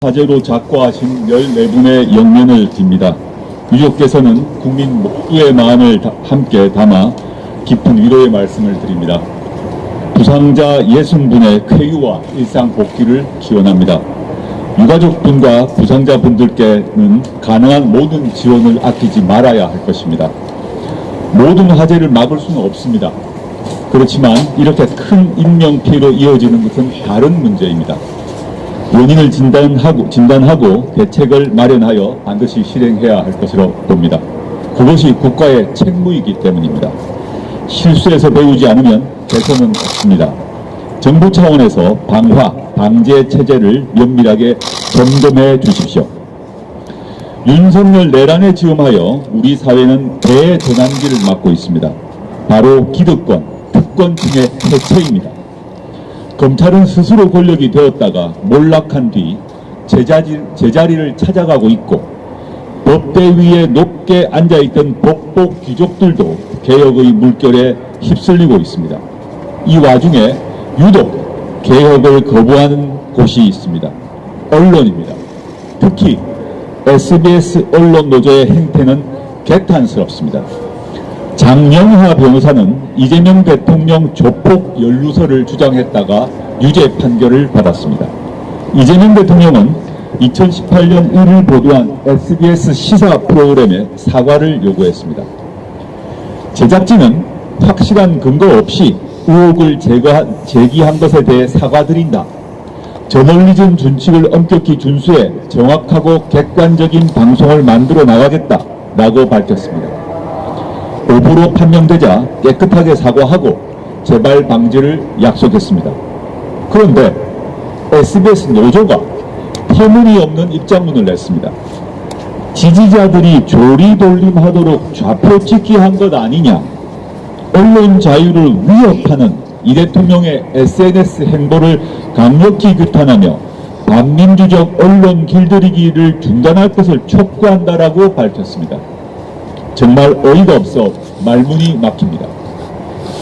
화제로 작고하신 14분의 영면을 빕니다. 유족께서는 국민 모두의 마음을 함께 담아 깊은 위로의 말씀을 드립니다. 부상자 60분의 쾌유와 일상 복귀를 기원합니다. 유가족분과 부상자분들께는 가능한 모든 지원을 아끼지 말아야 할 것입니다. 모든 화재를 막을 수는 없습니다. 그렇지만 이렇게 큰 인명피해로 이어지는 것은 다른 문제입니다. 원인을 진단하고 대책을 마련하여 반드시 실행해야 할 것으로 봅니다. 그것이 국가의 책무이기 때문입니다. 실수에서 배우지 않으면 개선은 없습니다. 정부 차원에서 방제 체제를 면밀하게 점검해 주십시오. 윤석열 내란에 지음하여 우리 사회는 대전환기를 맞고 있습니다. 바로 기득권, 특권층의 해체입니다. 검찰은 스스로 권력이 되었다가 몰락한 뒤 제자리를 찾아가고 있고, 법대 위에 높게 앉아있던 법복 귀족들도 개혁의 물결에 휩쓸리고 있습니다. 이 와중에 유독 개혁을 거부하는 곳이 있습니다. 언론입니다. 특히 SBS 언론 노조의 행태는 개탄스럽습니다. 장영하 변호사는 이재명 대통령 조폭 연루설을 주장했다가 유죄 판결을 받았습니다. 이재명 대통령은 2018년 1일 보도한 SBS 시사 프로그램에 사과를 요구했습니다. 제작진은 확실한 근거 없이 의혹을 제기한 것에 대해 사과드린다. 저널리즘 준칙을 엄격히 준수해 정확하고 객관적인 방송을 만들어 나가겠다라고 밝혔습니다. 오보로 판명되자 깨끗하게 사과하고 재발 방지를 약속했습니다. 그런데 SBS 노조가 터무니없는 입장문을 냈습니다. 지지자들이 조리돌림하도록 좌표찍기 한 것 아니냐, 언론 자유를 위협하는 이 대통령의 SNS 행보를 강력히 규탄하며 반민주적 언론 길들이기를 중단할 것을 촉구한다라고 밝혔습니다. 정말 어이가 없어 말문이 막힙니다.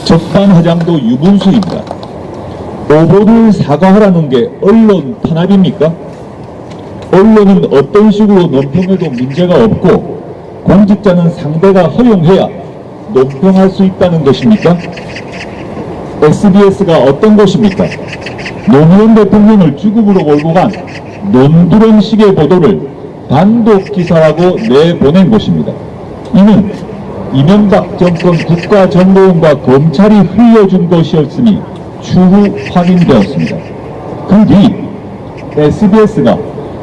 적반하장도 유분수입니다. 오보를 사과하라는 게 언론 탄압입니까? 언론은 어떤 식으로 논평해도 문제가 없고 공직자는 상대가 허용해야 논평할 수 있다는 것입니까? SBS가 어떤 것입니까? 노무현 대통령을 죽음으로 몰고 간 논두렁식의 보도를 단독 기사라고 내보낸 것입니다. 이는 이명박 정권 국가정보원과 검찰이 흘려준 것이었으니 추후 확인되었습니다. 그 뒤 SBS가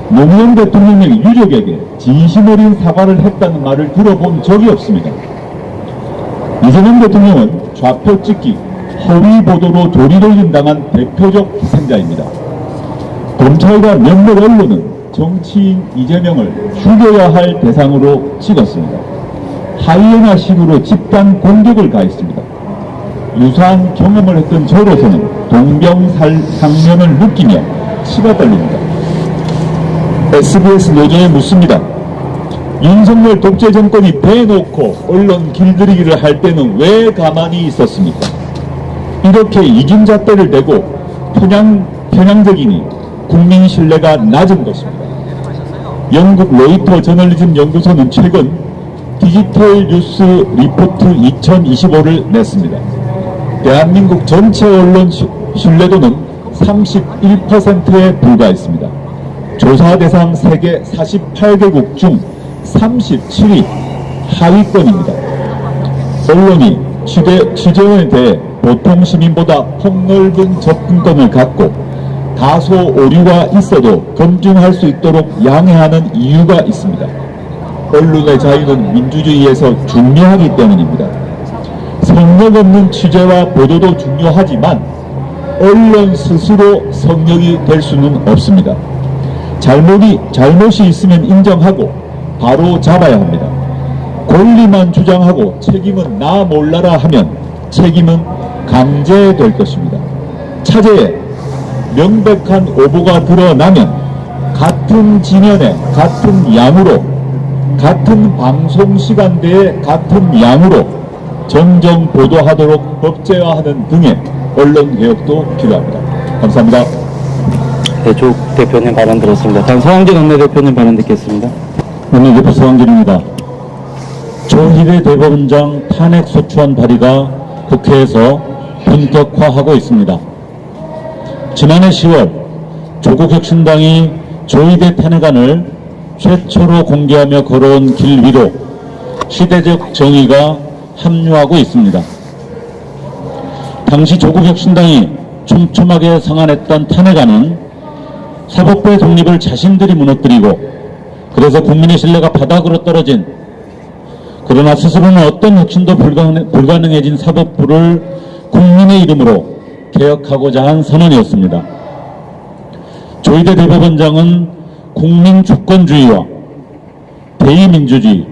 노무현 대통령의 유족에게 진심 어린 사과를 했다는 말을 들어본 적이 없습니다. 이재명 대통령은 좌표 찍기, 허위 보도로 조리돌림 당한 대표적 희생자입니다. 검찰과 몇몇 언론은 정치인 이재명을 죽여야 할 대상으로 찍었습니다. 하이에나식으로 집단 공격을 가했습니다. 유사한 경험을 했던 저로서는 동병상련을 느끼며 치가 떨립니다. SBS 노조에 묻습니다. 윤석열 독재 정권이 대놓고 언론 길들이기를 할 때는 왜 가만히 있었습니까? 이렇게 이중잣대를 대고 편향적이니 국민 신뢰가 낮은 것입니다. 영국 로이터 저널리즘 연구소는 최근 디지털 뉴스 리포트 2025를 냈습니다. 대한민국 전체 언론 신뢰도는 31%에 불과했습니다. 조사 대상 세계 48개국 중 37위 하위권입니다. 언론이 취재원에 대해 보통 시민보다 폭넓은 접근권을 갖고 다소 오류가 있어도 검증할 수 있도록 양해하는 이유가 있습니다. 언론의 자유는 민주주의에서 중요하기 때문입니다. 성역 없는 취재와 보도도 중요하지만 언론 스스로 성역이 될 수는 없습니다. 잘못이 있으면 인정하고 바로 잡아야 합니다. 권리만 주장하고 책임은 나 몰라라 하면 책임은 강제될 것입니다. 차제에 명백한 오보가 드러나면 같은 진연에 같은 양으로, 같은 방송 시간대에 같은 양으로 정정 보도하도록 법제화하는 등의 언론 개혁도 필요합니다. 감사합니다. 조국 대표님 발언 들었습니다. 다음 서항진 원내대표님 발언 듣겠습니다. 원내대표 서항진입니다. 조희대 대법원장 탄핵 소추안 발의가 국회에서 본격화하고 있습니다. 지난해 10월 조국 혁신당이 조희대 탄핵안을 최초로 공개하며 걸어온 길 위로 시대적 정의가 합류하고 있습니다. 당시 조국 혁신당이 촘촘하게 성안했던 탄핵안은 사법부의 독립을 자신들이 무너뜨리고 그래서 국민의 신뢰가 바닥으로 떨어진, 그러나 스스로는 어떤 혁신도 불가능해진 사법부를 국민의 이름으로 개혁하고자 한 선언이었습니다. 조희대 대법원장은 국민 주권주의와 대의민주주의,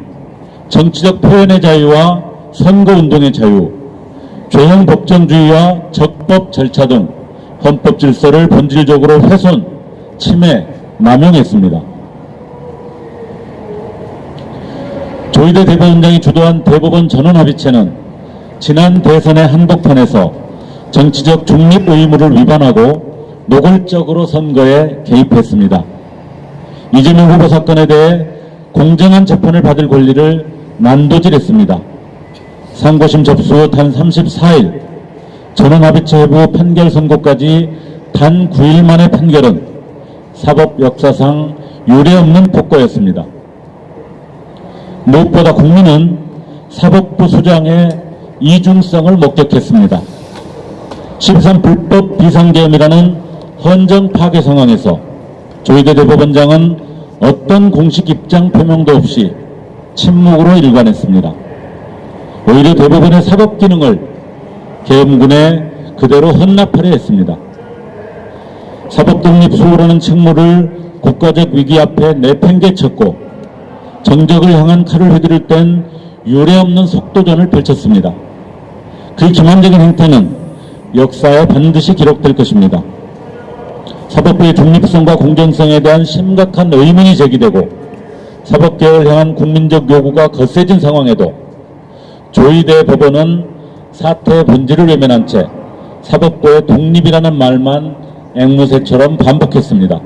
정치적 표현의 자유와 선거운동의 자유, 죄형 법정주의와 적법 절차 등 헌법 질서를 본질적으로 훼손, 침해, 남용했습니다. 조희대 대법원장이 주도한 대법원 전원합의체는 지난 대선의 한복판에서 정치적 중립 의무를 위반하고 노골적으로 선거에 개입했습니다. 이재명 후보 사건에 대해 공정한 재판을 받을 권리를 난도질했습니다. 상고심 접수 후 단 34일, 전원합의체 회부 판결 선고까지 단 9일 만의 판결은 사법 역사상 유례없는 폭거였습니다. 무엇보다 국민은 사법부 수장의 이중성을 목격했습니다. 13 불법 비상계엄이라는 헌정 파괴 상황에서 조희대 대법원장은 어떤 공식 입장 표명도 없이 침묵으로 일관했습니다. 오히려 대법원의 사법 기능을 계엄군에 그대로 헌납하려 했습니다. 사법 독립 수호라는 책무를 국가적 위기 앞에 내팽개쳤고 정적을 향한 칼을 휘두를 땐 유례없는 속도전을 펼쳤습니다. 그 기만적인 행태는 역사에 반드시 기록될 것입니다. 사법부의 중립성과 공정성에 대한 심각한 의문이 제기되고 사법개혁을 향한 국민적 요구가 거세진 상황에도 조희대 법원은 사태의 본질을 외면한 채 사법부의 독립이라는 말만 앵무새처럼 반복했습니다.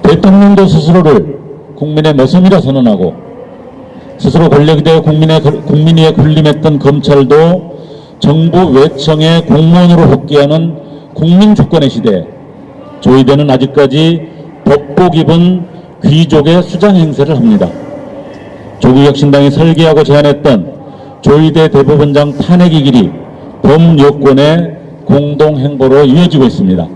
대통령도 스스로를 국민의 모성이라 선언하고 스스로 권력이 되어 국민 위에 군림했던 검찰도 정부 외청의 공무원으로 복귀하는 국민 주권의 시대에 조희대는 아직까지 법복 입은 귀족의 수장 행세를 합니다. 조국 혁신당이 설계하고 제안했던 조희대 대법원장 탄핵의 길이 범여권의 공동행보로 이어지고 있습니다.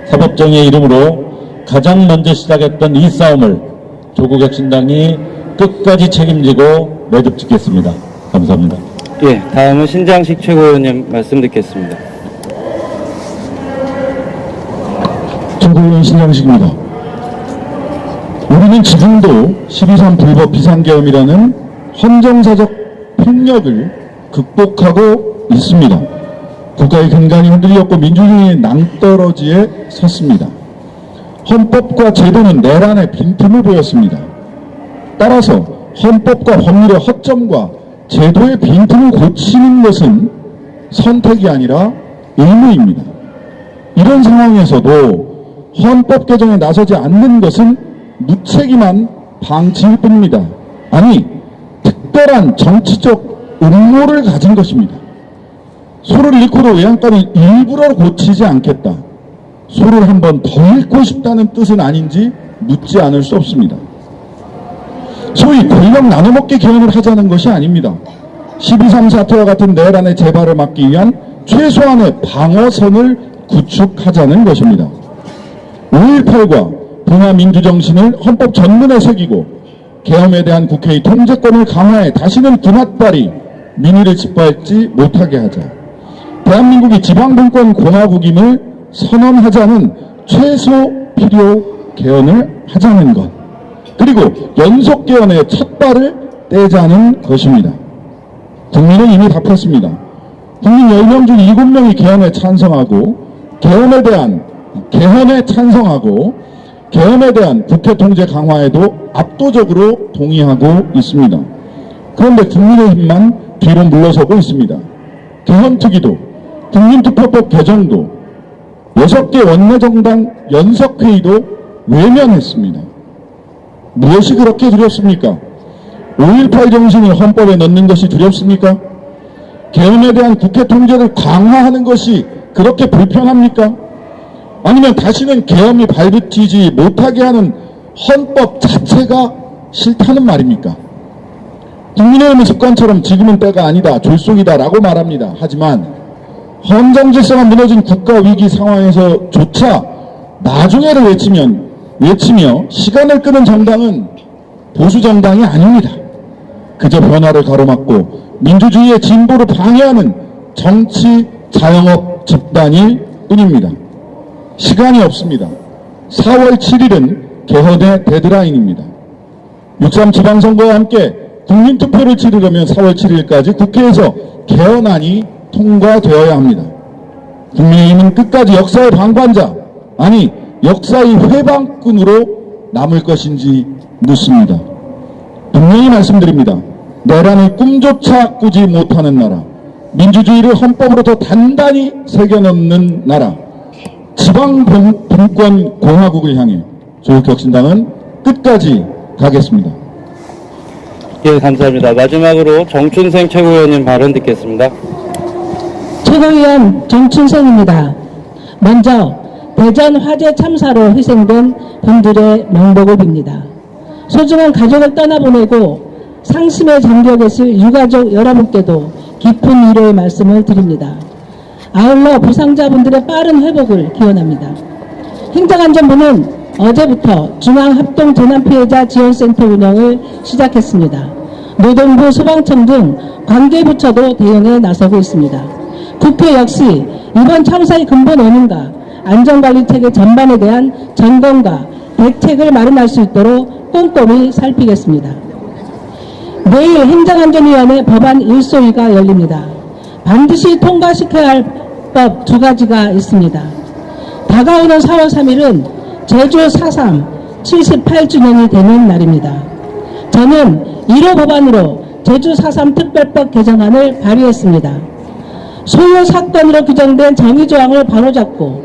사법정의의 이름으로 가장 먼저 시작했던 이 싸움을 조국 혁신당이 끝까지 책임지고 매듭짓겠습니다. 감사합니다. 예, 다음은 신장식 최고위원님 말씀 듣겠습니다. 최고위원 신장식입니다. 우리는 지금도 12.3 불법 비상계엄이라는 헌정사적 폭력을 극복하고 있습니다. 국가의 근간이 흔들렸고 민주주의의 낭떠러지에 섰습니다. 헌법과 제도는 내란의 빈틈을 보였습니다. 따라서 헌법과 법률의 허점과 제도의 빈틈을 고치는 것은 선택이 아니라 의무입니다. 이런 상황에서도 헌법 개정에 나서지 않는 것은 무책임한 방치일 뿐입니다. 아니, 특별한 정치적 음모를 가진 것입니다. 소를 잃고도 외양간을 일부러 고치지 않겠다. 소를 한 번 더 잃고 싶다는 뜻은 아닌지 묻지 않을 수 없습니다. 소위 권력 나눠먹기 개헌을 하자는 것이 아닙니다. 12.3 사태와 같은 내란의 재발을 막기 위한 최소한의 방어선을 구축하자는 것입니다. 5.18과 분화민주정신을 헌법 전문에 새기고 계엄에 대한 국회의 통제권을 강화해 다시는 군합발이 민의를 짓밟지 못하게 하자. 대한민국이 지방분권 공화국임을 선언하자는 최소 필요 개헌을 하자는 것. 그리고 연속 개헌의 첫 발을 떼자는 것입니다. 국민은 이미 답했습니다. 국민 10명 중 7명이 개헌에 찬성하고 개헌에 찬성하고 계엄에 대한 국회 통제 강화에도 압도적으로 동의하고 있습니다. 그런데 국민의힘만 뒤로 물러서고 있습니다. 개헌특위도 국민투표법 개정도 6개 원내정당 연석회의도 외면했습니다. 무엇이 그렇게 두렵습니까? 5.18 정신을 헌법에 넣는 것이 두렵습니까? 계엄에 대한 국회 통제를 강화하는 것이 그렇게 불편합니까? 아니면 다시는 계엄이 발붙이지 못하게 하는 헌법 자체가 싫다는 말입니까? 국민의힘은 습관처럼 지금은 때가 아니다, 졸속이다 라고 말합니다. 하지만 헌정질서가 무너진 국가위기 상황에서조차 나중에를 외치며 시간을 끄는 정당은 보수정당이 아닙니다. 그저 변화를 가로막고 민주주의의 진보를 방해하는 정치 자영업 집단일 뿐입니다. 시간이 없습니다. 4월 7일은 개헌의 데드라인입니다. 6.3 지방선거와 함께 국민투표를 치르려면 4월 7일까지 국회에서 개헌안이 통과되어야 합니다. 국민의힘은 끝까지 역사의 방관자, 아니 역사의 회방꾼으로 남을 것인지 묻습니다. 분명히 말씀드립니다. 내란의 꿈조차 꾸지 못하는 나라, 민주주의를 헌법으로 더 단단히 새겨넣는 나라, 지방분권 공화국을 향해 조국혁신당은 끝까지 가겠습니다. 예, 감사합니다. 마지막으로 정춘생 최고위원님 발언 듣겠습니다. 최고위원 정춘생입니다. 먼저 대전 화재 참사로 희생된 분들의 명복을 빕니다. 소중한 가족을 떠나보내고 상심에 잠겨 계실 유가족 여러분께도 깊은 위로의 말씀을 드립니다. 아울러 부상자분들의 빠른 회복을 기원합니다. 행정안전부는 어제부터 중앙합동재난피해자 지원센터 운영을 시작했습니다. 노동부, 소방청 등 관계부처도 대응에 나서고 있습니다. 국회 역시 이번 참사의 근본 원인과 안전관리체계 전반에 대한 점검과 대책을 마련할 수 있도록 꼼꼼히 살피겠습니다. 내일 행정안전위원회 법안 1소위가 열립니다. 반드시 통과시켜야 할 법 2가지가 있습니다. 다가오는 4월 3일은 제주 4.3 78주년이 되는 날입니다. 저는 1호 법안으로 제주 4.3 특별법 개정안을 발의했습니다. 소요 사건으로 규정된 정의조항을 바로잡고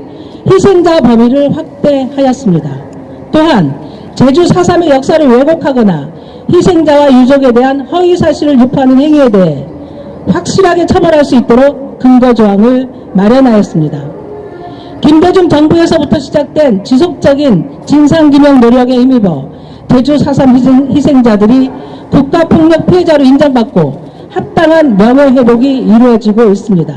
희생자 범위를 확대하였습니다. 또한 제주 4.3의 역사를 왜곡하거나 희생자와 유족에 대한 허위사실을 유포하는 행위에 대해 확실하게 처벌할 수 있도록 근거조항을 마련하였습니다. 김대중 정부에서부터 시작된 지속적인 진상규명 노력에 힘입어 제주 4.3 희생자들이 국가폭력 피해자로 인정받고 합당한 명예회복이 이루어지고 있습니다.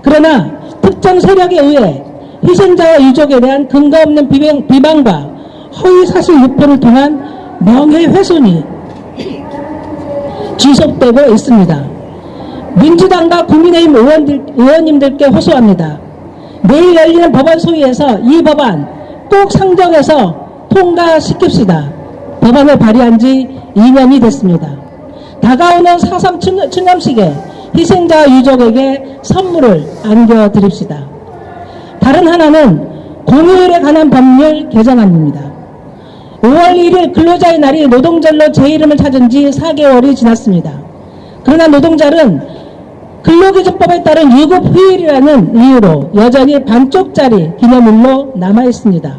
그러나 특정 세력에 의해 희생자와 유족에 대한 근거 없는 비방과 허위사실 유포를 통한 명예훼손이 지속되고 있습니다. 민주당과 국민의힘 의원님들께 호소합니다. 내일 열리는 법안 소위에서 이 법안 꼭 상정해서 통과시킵시다. 법안을 발의한 지 2년이 됐습니다. 다가오는 4.3 추념식에 희생자 유족에게 선물을 안겨드립시다. 다른 하나는 공휴일에 관한 법률 개정안입니다. 5월 1일 근로자의 날이 노동절로 제 이름을 찾은 지 4개월이 지났습니다. 그러나 노동절은 근로기준법에 따른 유급 휴일이라는 이유로 여전히 반쪽짜리 기념일로 남아있습니다.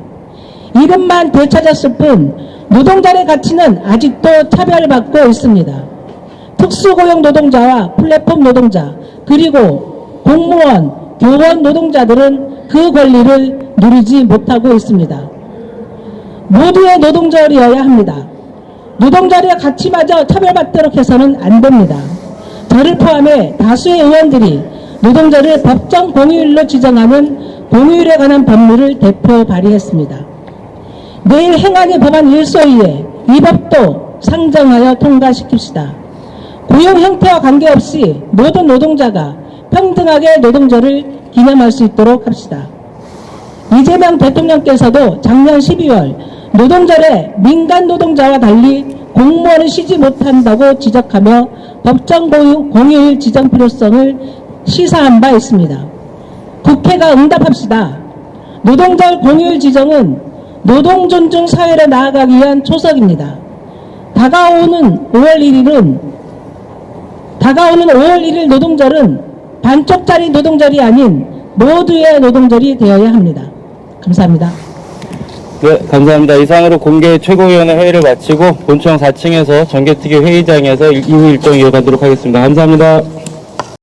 이름만 되찾았을 뿐 노동자의 가치는 아직도 차별받고 있습니다. 특수고용 노동자와 플랫폼 노동자 그리고 공무원, 교원 노동자들은 그 권리를 누리지 못하고 있습니다. 모두의 노동절이어야 합니다. 노동자의 가치마저 차별받도록 해서는 안 됩니다. 저를 포함해 다수의 의원들이 노동절을 법정 공휴일로 지정하는 공휴일에 관한 법률을 대표 발의했습니다. 내일 행안위 법안 1소위에 이 법도 상정하여 통과시킵시다. 고용 형태와 관계없이 모든 노동자가 평등하게 노동절을 기념할 수 있도록 합시다. 이재명 대통령께서도 작년 12월 노동절에 민간 노동자와 달리 공무원은 쉬지 못한다고 지적하며 법정 공휴일 지정 필요성을 시사한 바 있습니다. 국회가 응답합시다. 노동절 공휴일 지정은 노동 존중 사회로 나아가기 위한 초석입니다. 다가오는 5월 1일 노동절은 반쪽짜리 노동절이 아닌 모두의 노동절이 되어야 합니다. 감사합니다. 네, 감사합니다. 이상으로 공개 최고위원회 회의를 마치고 본청 4층에서 정개특위 회의장에서 이후 일정 이어가도록 하겠습니다. 감사합니다.